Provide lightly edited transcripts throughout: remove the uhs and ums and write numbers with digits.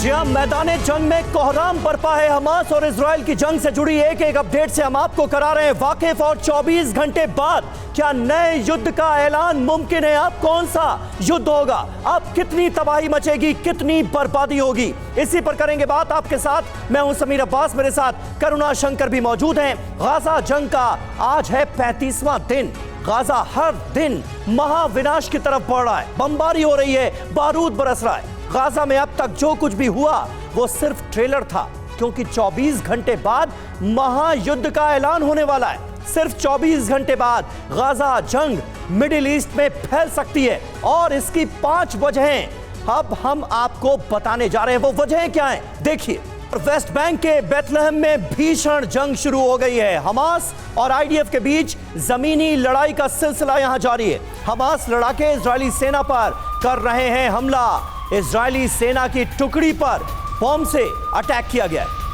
जी हाँ, मैदाने जंग में कोहराम बरपा है। हमास और इजराइल की जंग से जुड़ी एक एक अपडेट से हम आपको करा रहे हैं वाकिफ। और 24 घंटे बाद क्या नए युद्ध का ऐलान मुमकिन है? अब कौन सा युद्ध होगा? अब कितनी तबाही मचेगी, कितनी बर्बादी होगी? इसी पर करेंगे बात आपके साथ। मैं हूं समीर अब्बास, मेरे साथ करुणा शंकर भी मौजूद हैं। गाजा जंग का आज है 35वां दिन। गाजा हर दिन महाविनाश की तरफ बढ़ रहा है, बमबारी हो रही है, बारूद बरस रहा है। गाजा में अब तक जो कुछ भी हुआ वो सिर्फ ट्रेलर था, क्योंकि 24 घंटे बाद महायुद्ध का ऐलान होने वाला है। सिर्फ 24 घंटे बाद गाजा जंग मिडिल ईस्ट में फैल सकती है और इसकी 5 वजहें अब हम आपको बताने जा रहे हैं। वो वजहें क्या हैं? देखिए, वेस्ट बैंक के बेथलेहम में भीषण जंग शुरू हो गई है। हमास और आईडीएफ के बीच जमीनी लड़ाई का सिलसिला यहां जारी है। हमास लड़ाके इजरायली सेना पर कर रहे हैं हमला। इजरायली सेना की टुकड़ी पर बॉम्ब से अटैक किया गया है।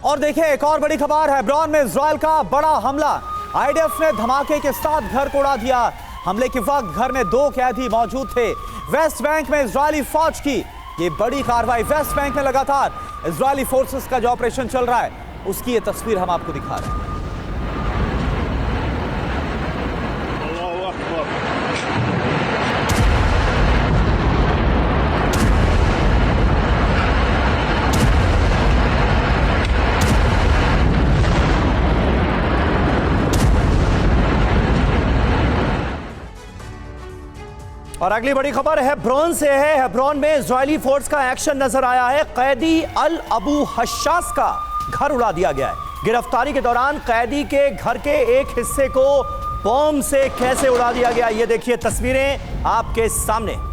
और देखिए, एक और बड़ी खबर है। हेब्रोन में इजराइल का बड़ा हमला। आईडीएफ ने धमाके के साथ घर को उड़ा दिया। हमले के वक्त घर में 2 कैदी मौजूद थे। वेस्ट बैंक में इजरायली फौज की ये बड़ी कार्रवाई। वेस्ट बैंक में लगातार इजरायली फोर्सेस का जो ऑपरेशन चल रहा है, उसकी ये तस्वीर हम आपको दिखा रहे हैं। और अगली बड़ी खबर हेब्रोन से है। हेब्रोन में इजरायली फोर्स का एक्शन नजर आया है। कैदी अल अबू हशास का घर उड़ा दिया गया है। गिरफ्तारी के दौरान कैदी के घर के एक हिस्से को बॉम्ब से कैसे उड़ा दिया गया, ये देखिए तस्वीरें आपके सामने।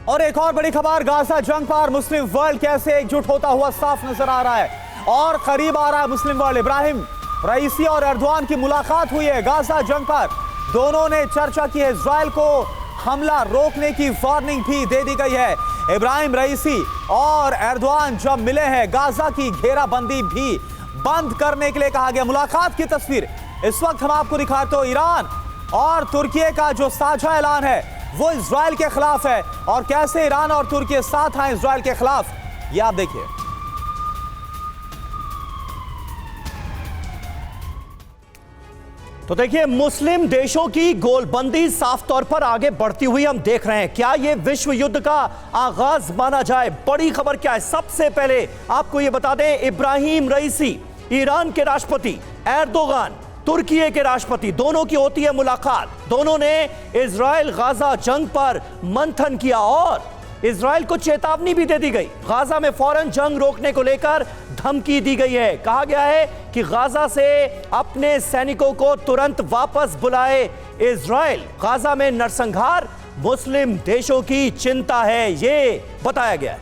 और एक और बड़ी खबर, गाजा जंग पर मुस्लिम वर्ल्ड कैसे एकजुट होता हुआ साफ नजर आ रहा है और करीब आ रहा है मुस्लिम वर्ल्ड। इब्राहिम रईसी और एर्दोआन की मुलाकात हुई है गाजा जंग पर। दोनों ने चर्चा की है। इजराइल को हमला रोकने की वार्निंग भी दे दी गई है। इब्राहिम रईसी और एर्दोआन जब मिले हैं, गाजा की घेराबंदी भी बंद करने के लिए कहा गया। मुलाकात की तस्वीर इस वक्त हम आपको दिखाते हो। ईरान और तुर्की का जो साझा ऐलान है वो इजराइल के खिलाफ है, और कैसे ईरान और तुर्की साथ आए इजराइल के खिलाफ, ये आप देखिए। तो देखिए, मुस्लिम देशों की गोलबंदी साफ तौर पर आगे बढ़ती हुई हम देख रहे हैं। क्या यह विश्व युद्ध का आगाज माना जाए? बड़ी खबर क्या है? सबसे पहले आपको यह बता दें, इब्राहिम रईसी, ईरान के राष्ट्रपति, एर्दोगान, तुर्की के राष्ट्रपति, दोनों की होती है मुलाकात। दोनों ने इजराइल गाजा जंग पर मंथन किया और इजराइल को चेतावनी भी दे दी गई। गाजा में फौरन जंग रोकने को लेकर धमकी दी गई है। कहा गया है कि गाजा से अपने सैनिकों को तुरंत वापस बुलाए इजराइल। गाजा में नरसंहार मुस्लिम देशों की चिंता है, ये बताया गया है।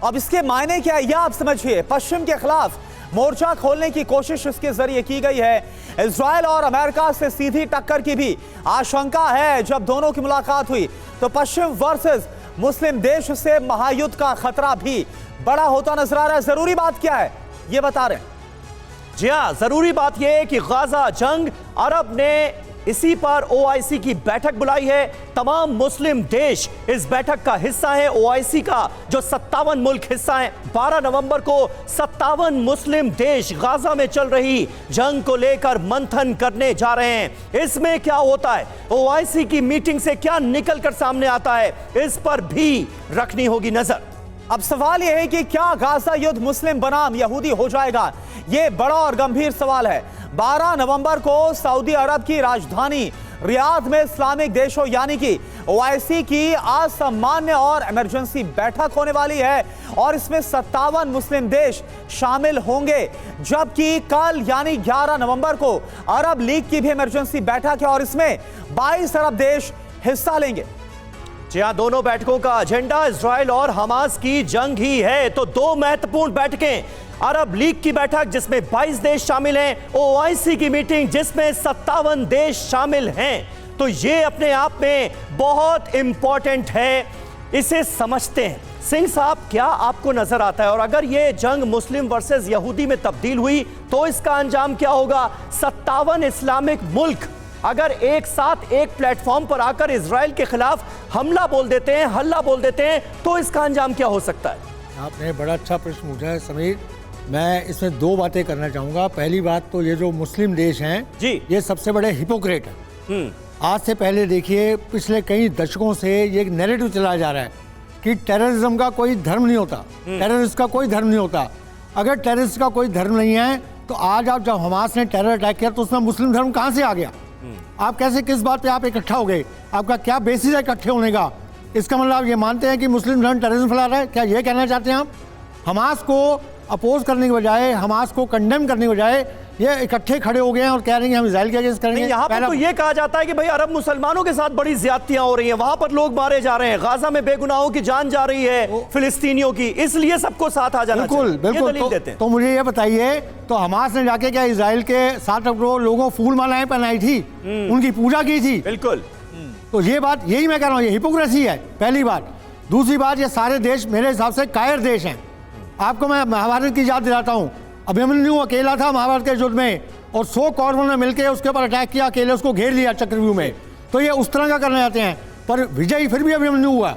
अब इसके मायने क्या है, यह आप समझिए। पश्चिम के खिलाफ मोर्चा खोलने की कोशिश इसके जरिए की गई है। इजराइल और अमेरिका से सीधी टक्कर की भी आशंका है। जब दोनों की मुलाकात हुई तो पश्चिम वर्सेस मुस्लिम देश से महायुद्ध का खतरा भी बड़ा होता नजर आ रहा है। जरूरी बात क्या है, ये बता रहे हैं। जी हाँ, जरूरी बात यह है कि गाजा जंग, अरब ने इसी पर ओआईसी की बैठक बुलाई है। तमाम मुस्लिम देश इस बैठक का हिस्सा है। ओआईसी का जो 57 मुल्क हिस्सा है। 12 नवंबर को 57 मुस्लिम देश गाजा में चल रही जंग को लेकर मंथन करने जा रहे हैं। इसमें क्या होता है, ओआईसी की मीटिंग से क्या निकलकर सामने आता है, इस पर भी रखनी होगी नजर। अब सवाल यह है कि क्या गाजा युद्ध मुस्लिम बनाम यहूदी हो जाएगा? यह बड़ा और गंभीर सवाल है। 12 नवंबर को सऊदी अरब की राजधानी रियाद में इस्लामिक देशों यानी कि ओआईसी की असामान्य और इमरजेंसी बैठक होने वाली है और इसमें 57 मुस्लिम देश शामिल होंगे, जबकि कल यानी 11 नवंबर को अरब लीग की भी इमरजेंसी बैठक है और इसमें 22 अरब देश हिस्सा लेंगे। जी हाँ, दोनों बैठकों का एजेंडा इजराइल और हमास की जंग ही है। तो दो महत्वपूर्ण बैठकें, अरब लीग की बैठक जिसमें 22 देश शामिल हैं, ओआईसी की मीटिंग जिसमें 57 देश शामिल हैं। तो ये अपने आप में बहुत इंपॉर्टेंट है, इसे समझते हैं। सिंह साहब, क्या आपको नजर आता है, और अगर ये जंग मुस्लिम वर्सेस यहूदी में तब्दील हुई तो इसका अंजाम क्या होगा? 57 इस्लामिक मुल्क अगर एक साथ एक प्लेटफॉर्म पर आकर इजराइल के खिलाफ हमला बोल देते हैं, हल्ला बोल देते हैं, तो इसका अंजाम क्या हो सकता है? आपने बड़ा अच्छा प्रश्न पूछा है समीर। मैं इसमें दो बातें करना चाहूँगा। पहली बात तो ये जो मुस्लिम देश हैं जी, ये सबसे बड़े हिपोक्रेट हैं। आज से पहले देखिए, पिछले कई दशकों से ये एक नैरेटिव चलाया जा रहा है कि टेररिज्म का कोई धर्म नहीं होता, टेररिस्ट का कोई धर्म नहीं होता। अगर टेररिस्ट का कोई धर्म नहीं है तो आज आप जब हमास ने टेरर अटैक किया तो उसमें मुस्लिम धर्म कहाँ से आ गया? आप कैसे, किस बात पे आप इकट्ठा हो गए? आपका क्या बेसिस है इकट्ठे होने का? इसका मतलब आप ये मानते हैं कि मुस्लिम धर्म टेररिज्म फैला रहा है? क्या ये कहना चाहते हैं आप? हमास को अपोज करने के बजाय, हमास को कंडेम करने के बजाय ये इकट्ठे खड़े हो गए हैं और कह रहे हैं हम इजराइल के अगेंस्ट करेंगे। यहाँ पर तो ये कहा जाता है कि भाई अरब मुसलमानों के साथ बड़ी ज्यादतियां हो रही हैं, वहां पर लोग मारे जा रहे हैं, गाजा में बेगुनाहों की जान जा रही है फिलिस्तीनियों की, इसलिए सबको साथ आ जाना चाहिए। बिल्कुल। तो मुझे ये बताइए, तो हमास ने जाके क्या इजराइल के 7 अक्टूबर लोगों फूल मालाएं पहनाई थी, उनकी पूजा की थी? बिल्कुल। तो ये बात, यही मैं कह रहा हूँ, ये हिपोक्रेसी है, पहली बात। दूसरी बात, ये सारे देश मेरे हिसाब से कायर देश हैं। आपको मैं महाभारत की याद दिलाता हूँ। अभिमन्यु अकेला था महाभारत के युद्ध में और 100 कौरवों ने मिलकर उसके ऊपर अटैक किया, अकेले उसको घेर लिया चक्रव्यूह में। तो ये उस तरह का करना चाहते हैं, पर विजयी फिर भी अभिमन्यु हुआ।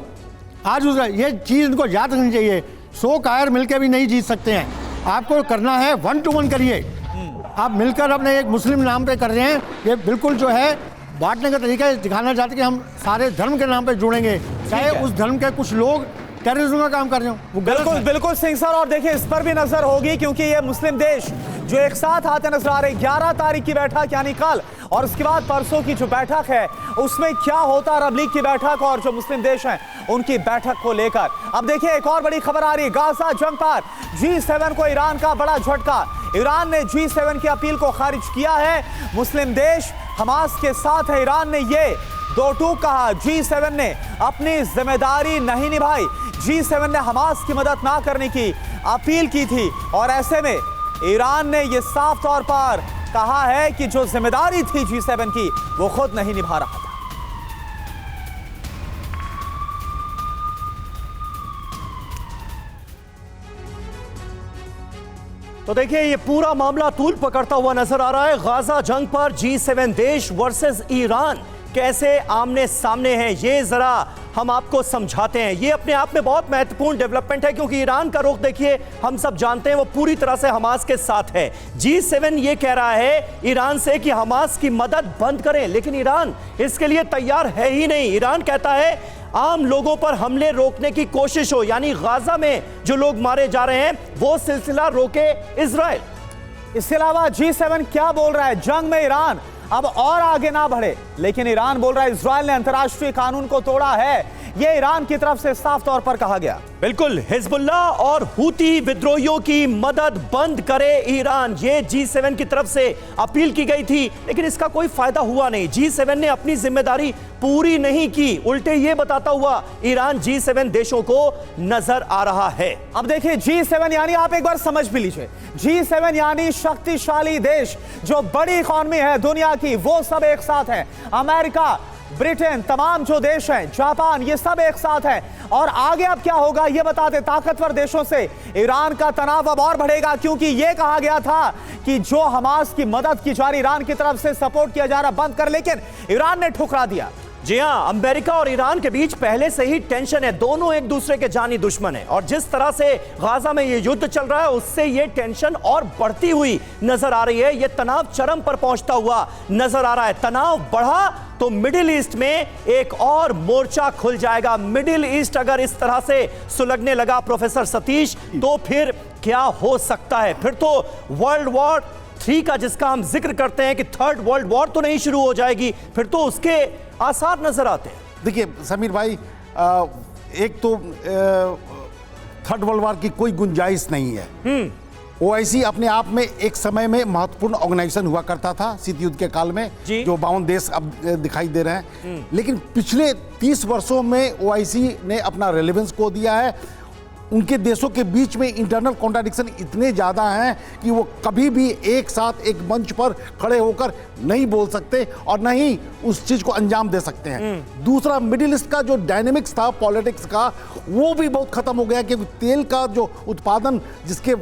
आज उसका ये चीज़ इनको याद रखनी चाहिए। 100 कायर मिलकर भी नहीं जीत सकते हैं। आपको करना है 1 to 1 करिए। आप मिलकर अपने एक मुस्लिम नाम पे कर रहे हैं, ये बिल्कुल जो है बांटने का तरीका है, दिखाना चाहते कि हम सारे धर्म के नाम पे जुड़ेंगे, चाहे उस धर्म के कुछ लोग टेररिज्म का काम कर रहे हो। बिल्कुल बिल्कुल सिंह सर, और देखिए इस पर भी नजर होगी क्योंकि ये मुस्लिम देश जो एक साथ आते नजर आ रहे। 11 तारीख की बैठक यानी कल, और उसके बाद परसों की जो बैठक है उसमें क्या होता है अरब लीग की बैठक और जो मुस्लिम देश हैं उनकी बैठक को लेकर। अब देखिए एक और बड़ी खबर आ रही है, गाजा जंग पर G7 को ईरान का बड़ा झटका। ईरान ने G7 की अपील को खारिज किया है। मुस्लिम देश हमास के साथ है। ईरान ने ये दो टूक कहा, G7 ने अपनी जिम्मेदारी नहीं निभाई। G7 ने हमास की मदद ना करने की अपील की थी और ऐसे में ईरान ने यह साफ तौर पर कहा है कि जो जिम्मेदारी थी G7 की वो खुद नहीं निभा रहा था। तो देखिए ये पूरा मामला तूल पकड़ता हुआ नजर आ रहा है। गाजा जंग पर G7 देश वर्सेस ईरान कैसे आमने सामने हैं, ये जरा हम आपको समझाते हैं। ये अपने आप में बहुत महत्वपूर्ण डेवलपमेंट है क्योंकि ईरान का रुख देखिए, हम सब जानते हैं वो पूरी तरह से हमास के साथ है। G7 ये कह रहा है ईरान से कि हमास की मदद बंद करें, लेकिन ईरान इसके लिए तैयार है ही नहीं। ईरान कहता है आम लोगों पर हमले रोकने की कोशिश हो, यानी गाजा में जो लोग मारे जा रहे हैं वो सिलसिला रोके इजराइल। इसके अलावा G7 क्या बोल रहा है, जंग में ईरान अब और आगे ना बढ़े, लेकिन ईरान बोल रहा है इजराइल ने अंतर्राष्ट्रीय कानून को तोड़ा है। यह ईरान की तरफ से साफ तौर पर कहा गया। बिल्कुल, हिजबुल्ला और हूती विद्रोहियों की मदद बंद करे ईरान, ये G7 की तरफ से अपील की गई थी, लेकिन इसका कोई फायदा हुआ नहीं। G7 ने अपनी जिम्मेदारी पूरी नहीं की, उल्टे ये बताता हुआ ईरान G7 देशों को नजर आ रहा है। अब देखिए G7 यानी आप एक बार समझ भी लीजिए, G7 यानी शक्तिशाली देश, जो बड़ी इकॉनमी है दुनिया की, वो सब एक साथ है। अमेरिका, ब्रिटेन, तमाम जो देश हैं, जापान, ये सब एक साथ हैं। और आगे अब क्या होगा ये बताते, ताकतवर देशों से ईरान का तनाव अब और बढ़ेगा क्योंकि ये कहा गया था कि जो हमास की मदद की जा रही ईरान की तरफ से सपोर्ट किया जा रहा बंद कर, लेकिन ईरान ने ठुकरा दिया। जी हां, अमेरिका और ईरान के बीच पहले से ही टेंशन है। दोनों एक दूसरे के जानी दुश्मन है और जिस तरह से गाजा में ये युद्ध चल रहा है उससे ये टेंशन और बढ़ती हुई नजर आ रही है। ये तनाव चरम पर पहुंचता हुआ नजर आ रहा है। तनाव बढ़ा तो मिडिल ईस्ट में एक और मोर्चा खुल जाएगा। मिडिल ईस्ट अगर इस तरह से सुलगने लगा प्रोफेसर सतीश, तो फिर क्या हो सकता है? फिर तो वर्ल्ड वॉर 3 का जिसका हम जिक्र करते हैं कि थर्ड वर्ल्ड वॉर तो नहीं शुरू हो जाएगी, फिर तो उसके आसार नजर आते हैं। देखिए समीर भाई, एक तो थर्ड वर्ल्ड वॉर की कोई गुंजाइश नहीं है। ओआईसी अपने आप में एक समय में महत्वपूर्ण ऑर्गेनाइजेशन हुआ करता था शीत युद्ध के काल में, जो 52 देश अब दिखाई दे रहे हैं। लेकिन पिछले 30 वर्षों में ओआईसी ने अपना रेलेवेंस खो दिया है। उनके देशों के बीच में इंटरनल कॉन्ट्राडिक्शन इतने ज़्यादा हैं कि वो कभी भी एक साथ एक मंच पर खड़े होकर नहीं बोल सकते और न ही उस चीज़ को अंजाम दे सकते हैं। दूसरा, मिडिल ईस्ट का जो डायनेमिक्स था पॉलिटिक्स का, वो भी बहुत ख़त्म हो गया, क्योंकि तेल का जो उत्पादन जिसके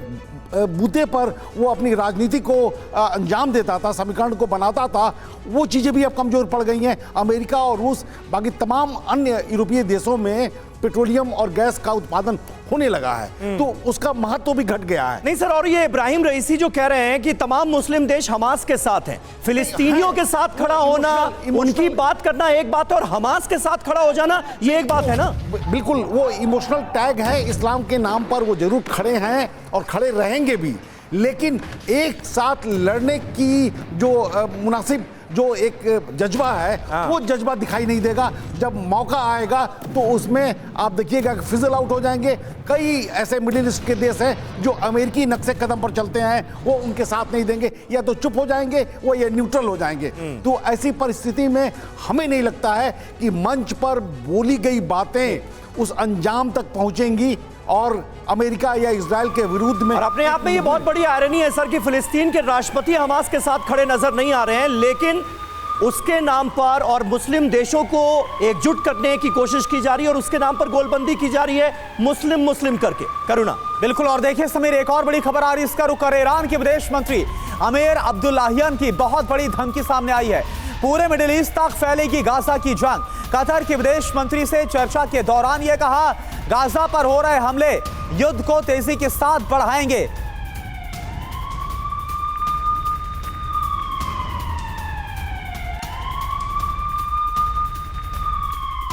बूते पर वो अपनी राजनीति को अंजाम देता था, समीकरण को बनाता था, वो चीज़ें भी अब कमज़ोर पड़ गई हैं। अमेरिका और रूस, बाकी तमाम अन्य यूरोपीय देशों में पेट्रोलियम और गैस का उत्पादन होने लगा है, तो उसका महत्व भी घट गया है। नहीं सर, और ये इब्राहिम रईसी जो कह रहे हैं कि तमाम मुस्लिम देश हमास के साथ हैं, फिलिस्तीनियों के साथ खड़ा होना, उनकी बात करना एक बात है और हमास के साथ खड़ा हो जाना ये एक बात है ना। बिल्कुल, वो इमोशनल टैग है इस्लाम के नाम पर, वो जरूर खड़े हैं और खड़े रहेंगे भी, लेकिन एक साथ लड़ने की जो मुनासिब जो एक जज्बा है, वो जज्बा दिखाई नहीं देगा। जब मौका आएगा तो उसमें आप देखिएगा कि फिजल आउट हो जाएंगे। कई ऐसे मिडिल ईस्ट के देश हैं जो अमेरिकी नक्शे कदम पर चलते हैं, वो उनके साथ नहीं देंगे, या तो चुप हो जाएंगे वो, या न्यूट्रल हो जाएंगे। तो ऐसी परिस्थिति में हमें नहीं लगता है कि मंच पर बोली गई बातें उस अंजाम तक पहुंचेंगी और अमेरिका या इजराइल के विरुद्ध में। और अपने आप में ये बहुत बड़ी आयरनी है सर कि फिलिस्तीन के राष्ट्रपति हमास के साथ खड़े नजर नहीं आ रहे हैं, लेकिन उसके नाम पर और मुस्लिम देशों को एकजुट करने की कोशिश की जा रही है और उसके नाम पर गोलबंदी की जा रही है मुस्लिम मुस्लिम करके। करुणा बिल्कुल। और देखिए समीर, एक और बड़ी खबर आ रही है, इसका रुख कर ईरान के विदेश मंत्री अमीर अब्दुल्लाहियन की बहुत बड़ी धमकी सामने आई है। पूरे मिडिल ईस्ट तक फैलेगी गाजा की जंग। कतर के विदेश मंत्री से चर्चा के दौरान यह कहा, गाजा पर हो रहे हमले युद्ध को तेजी के साथ बढ़ाएंगे।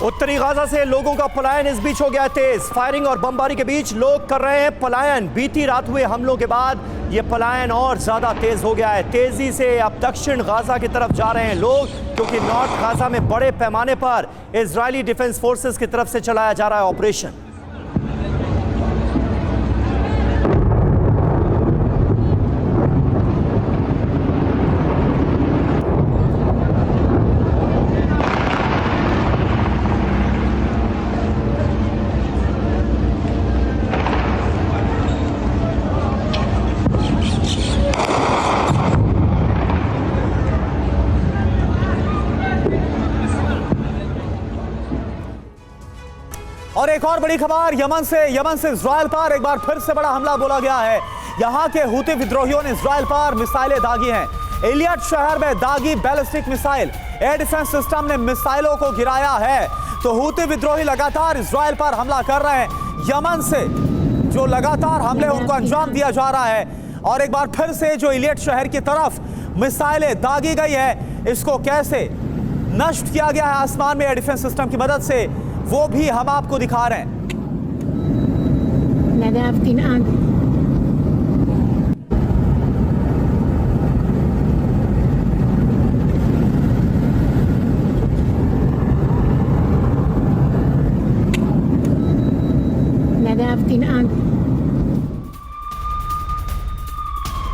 उत्तरी गाजा से लोगों का पलायन इस बीच हो गया तेज। फायरिंग और बमबारी के बीच लोग कर रहे हैं पलायन। बीती रात हुए हमलों के बाद यह पलायन और ज्यादा तेज हो गया है। तेजी से अब दक्षिण गाजा की तरफ जा रहे हैं लोग, क्योंकि नॉर्थ गाजा में बड़े पैमाने पर इजरायली डिफेंस फोर्सेस की तरफ से चलाया जा रहा है ऑपरेशन। और एक और बड़ी खबर, यमन से इजराइल पर एक बार फिर से बड़ा हमला बोला गया है। यहां के हूती विद्रोहियों ने इजराइल पर मिसाइलें दागी हैं। इलियट शहर में दागी ballistic missile. Air defence system ने मिसाइलों को गिराया है। तो हूती विद्रोही लगातार इजराइल पर हमला कर रहे हैं। यमन से जो लगातार हमले उनको अंजाम दिया जा रहा है। और एक बार फिर से जो इलियट शहर की तरफ मिसाइलें दागी गई है, इसको कैसे नष्ट किया गया है आसमान में एयर डिफेंस सिस्टम की मदद से, वो भी हम आपको दिखा रहे हैं।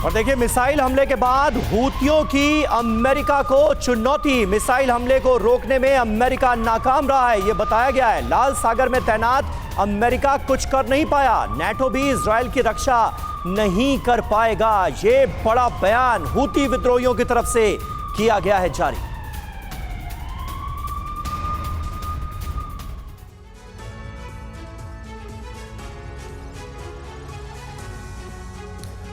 और देखिए, मिसाइल हमले के बाद हूतियों की अमेरिका को चुनौती। मिसाइल हमले को रोकने में अमेरिका नाकाम रहा है, यह बताया गया है। लाल सागर में तैनात अमेरिका कुछ कर नहीं पाया। नेटो भी इजराइल की रक्षा नहीं कर पाएगा। यह बड़ा बयान हूती विद्रोहियों की तरफ से किया गया है जारी।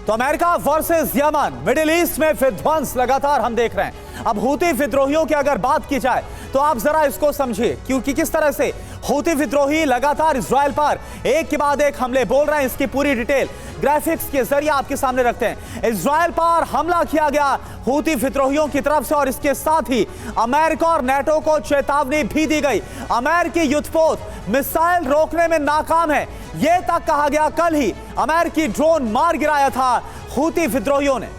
तो America versus Yemen, middle east में विध्वंस लगातार हम देख रहे हैं। अब हूती विद्रोहियों की अगर बात की जाए तो आप जरा इसको समझिए क्योंकि किस तरह से हूती विद्रोही लगातार इजराइल पर एक के बाद एक हमले बोल रहे हैं। इसकी पूरी डिटेल ग्राफिक्स के जरिए आपके सामने रखते हैं। इजराइल पर हमला किया गया हूती विद्रोहियों की तरफ से और इसके साथ ही अमेरिका और नेटो को चेतावनी भी दी गई। अमेरिकी युद्धपोत मिसाइल रोकने में नाकाम है, यह तक कहा गया। कल ही अमेरिकी ड्रोन मार गिराया था हूती विद्रोहियों ने।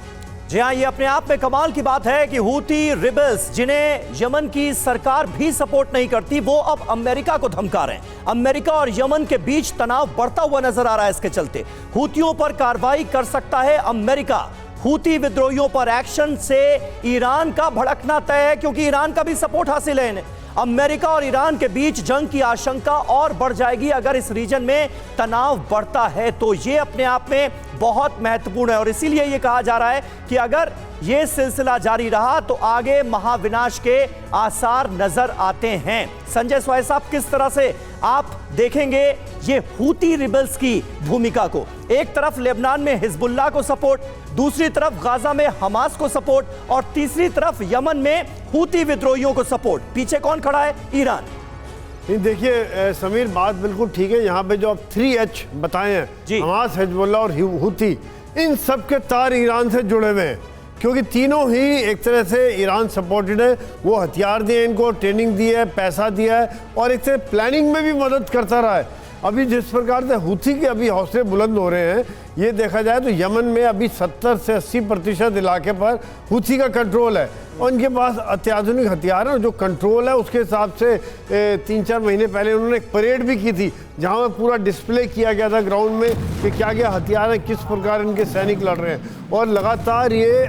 जी हाँ, ये अपने आप में कमाल की बात है कि हूती रिबल्स, जिन्हें यमन की सरकार भी सपोर्ट नहीं करती, वो अब अमेरिका को धमका रहे हैं। अमेरिका और यमन के बीच तनाव बढ़ता हुआ नजर आ रहा है। इसके चलते हूतियों पर कार्रवाई कर सकता है अमेरिका। हूती विद्रोहियों पर एक्शन से ईरान का भड़कना तय है, क्योंकि ईरान का भी सपोर्ट हासिल है इन्हें। अमेरिका और ईरान के बीच जंग की आशंका और बढ़ जाएगी अगर इस रीजन में तनाव बढ़ता है, तो ये अपने आप में बहुत महत्वपूर्ण है। और इसीलिए ये कहा जा रहा है कि अगर ये सिलसिला जारी रहा तो आगे महाविनाश के आसार नजर आते हैं। संजय स्वाई साहब, किस तरह से आप देखेंगे ये हूती रिबल्स की भूमिका को? एक तरफ लेबनान में हिजबुल्लाह को सपोर्ट, दूसरी तरफ गाजा में हमास को सपोर्ट और तीसरी तरफ यमन में हूती विद्रोहियों को सपोर्ट। पीछे कौन खड़ा है? ईरान। नहीं, देखिए समीर, बात बिल्कुल ठीक है। यहाँ पे जो आप 3H बताए हैं, हमास, हिजबुल्ला और हूती, इन सब के तार ईरान से जुड़े हुए हैं, क्योंकि तीनों ही एक तरह से ईरान सपोर्टेड है। वो हथियार दिए इनको, ट्रेनिंग दी है, पैसा दिया है और एक तरह प्लानिंग में भी मदद करता रहा है। अभी जिस प्रकार से हूती के अभी हौसले बुलंद हो रहे हैं, ये देखा जाए तो यमन में अभी 70 से 80% इलाके पर हूती का कंट्रोल है और उनके पास अत्याधुनिक हथियार है। जो कंट्रोल है उसके हिसाब से 3-4 महीने पहले उन्होंने एक परेड भी की थी, जहाँ में पूरा डिस्प्ले किया गया था ग्राउंड में कि क्या क्या हथियार हैं, किस प्रकार इनके सैनिक लड़ रहे हैं। और लगातार ये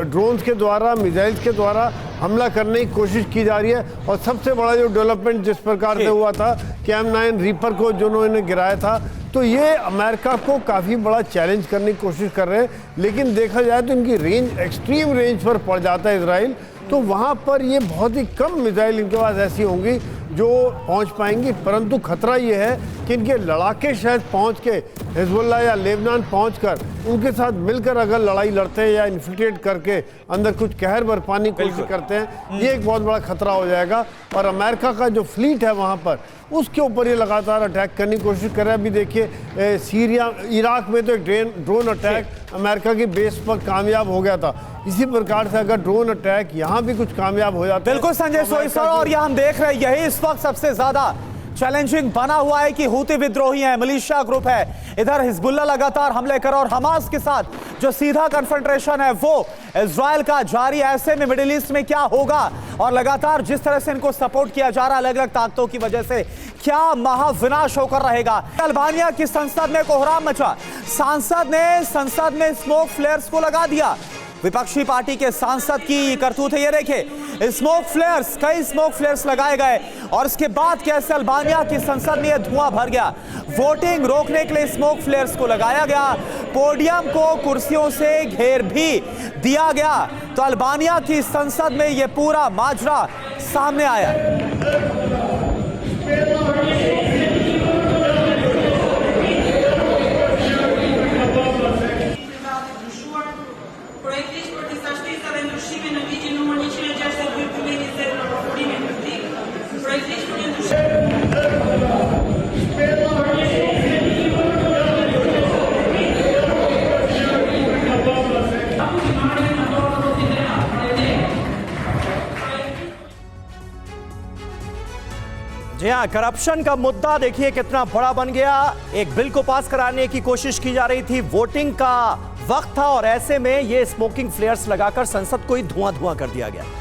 ड्रोन्स के द्वारा, मिसाइल्स के द्वारा हमला करने की कोशिश की जा रही है। और सबसे बड़ा जो डेवलपमेंट जिस प्रकार से हुआ था कि M9 रीपर को जो उन्होंने गिराया था, तो ये अमेरिका को काफ़ी बड़ा चैलेंज करने की कोशिश कर रहे हैं। लेकिन देखा जाए तो इनकी रेंज एक्सट्रीम रेंज पर पड़ जाता है इजराइल, तो वहाँ पर ये बहुत ही कम मिसाइल इनके पास ऐसी होंगी जो पहुँच पाएंगी। परंतु खतरा ये है कि इनके लड़ाके शायद पहुँच के हिजबुल्लाह या लेबनान पहुँचकर उनके साथ मिलकर अगर लड़ाई लड़ते हैं या इन्फिल्ट्रेट करके अंदर कुछ कहर बरपाने की कोशिश करते हैं, ये एक बहुत बड़ा खतरा हो जाएगा। और अमेरिका का जो फ्लीट है वहाँ पर, उसके ऊपर ये लगातार अटैक करने की कोशिश कर रहा है। अभी देखिए सीरिया, इराक में तो एक ड्रोन अटैक अमेरिका की बेस पर कामयाब हो गया था। इसी प्रकार से अगर ड्रोन अटैक यहाँ भी कुछ कामयाब हो जाता है। बिल्कुल संजय सोई सर, और यह हम देख रहे हैं, यही इस वक्त सबसे ज्यादा चैलेंजिंग बना हुआ है कि हूती विद्रोही हैं, मिलिशिया ग्रुप है, इधर हिजबुल्लाह लगातार हमले कर, और हमास के साथ जो सीधा कन्फ्रंटेशन है वो इजराइल का जारी। ऐसे में मिडिल ईस्ट में क्या होगा और लगातार जिस तरह से इनको सपोर्ट किया जा रहा है अलग अलग ताकतों की वजह से, क्या महाविनाश होकर रहेगा? अल्बानिया की संसद में कोहराम मचा, सांसद ने संसद में स्मोक फ्लेयर्स को लगा दिया। विपक्षी पार्टी के सांसद की करतूत है, ये देखिए स्मोक फ्लेयर्स, कई स्मोक फ्लेयर्स लगाए गए और इसके बाद कैसे अल्बानिया की संसद में यह धुआं भर गया। वोटिंग रोकने के लिए स्मोक फ्लेयर्स को लगाया गया, पोडियम को कुर्सियों से घेर भी दिया गया। तो अल्बानिया की संसद में यह पूरा माजरा सामने आया। जी हाँ, करप्शन का मुद्दा देखिए कितना बड़ा बन गया। एक बिल को पास कराने की कोशिश की जा रही थी, वोटिंग का वक्त था और ऐसे में ये स्मोकिंग फ्लेयर्स लगाकर संसद को ही धुआं धुआं कर दिया गया।